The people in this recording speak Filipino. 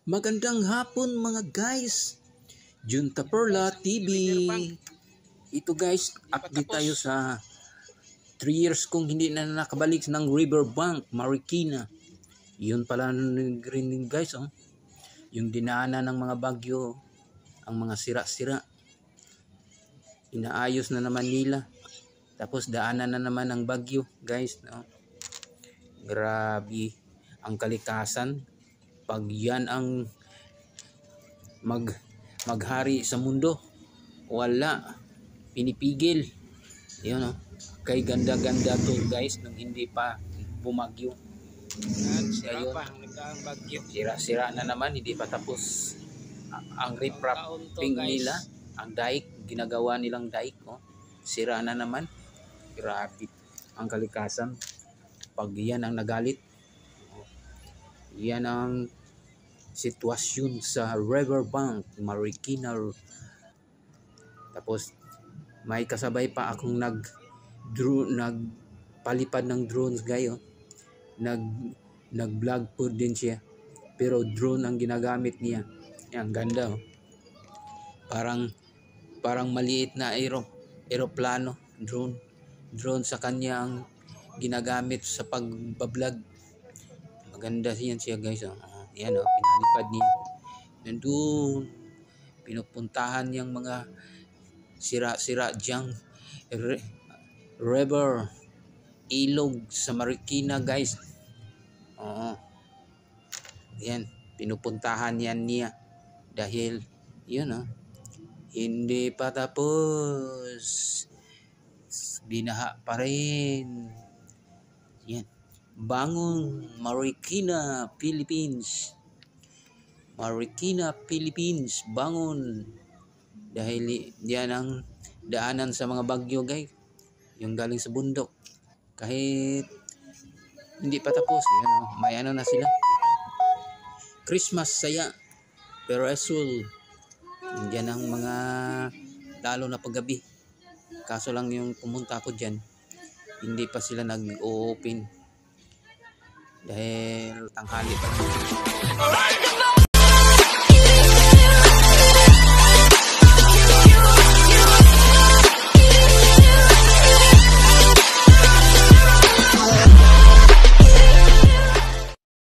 Magandang hapon mga guys, Junta Perla TV. Ito guys, update tayo sa 3 years kong hindi na nakabalik ng Riverbank, Marikina. Yun pala rin guys, oh. Yung dinaanan ng mga bagyo, ang mga sira-sira, inaayos na naman nila. Tapos daanan na naman ang bagyo guys, no? Grabe ang kalikasan. Pag yan ang maghari sa mundo, wala pinipigil. Yun, no? Kay ganda-ganda to guys nung hindi pa bumagyo. Sira-sira na naman, hindi pa tapos ang ripraping nila, ang dike, ginagawa nilang dike, oh. Sira na naman. Grabe ang kalikasan. Pag yan ang nagalit, yan ang sitwasyon sa Riverbank, Marikina. Tapos may kasabay pa akong nagpalipad ng drones gayo. Nag-vlog po din siya. Pero drone ang ginagamit niya. Yan, ganda, oh. Parang maliit na aeroplano, drone sa kanya ang ginagamit sa pagbablog. Maganda yan siya guys, oh. Yan, oh, pinalipad niya. Nandun pinupuntahan niyang mga sira-sira diyang river, ilog sa Marikina guys. Oo. Yan, pinupuntahan yan niya dahil yun, oh, hindi pa tapos, binaha pa rin. Yan, bangon Marikina, Philippines. Marikina, Philippines, bangon. Dahil yan ang daanan sa mga bagyo guys, yung galing sa bundok. Kahit hindi pa tapos, yan, oh, may ano na sila. Christmas saya, pero asul. Yan ang mga lalo na paggabi. Kaso lang yung pumunta ako dyan, hindi pa sila nag-open dahil tanghali pa lang.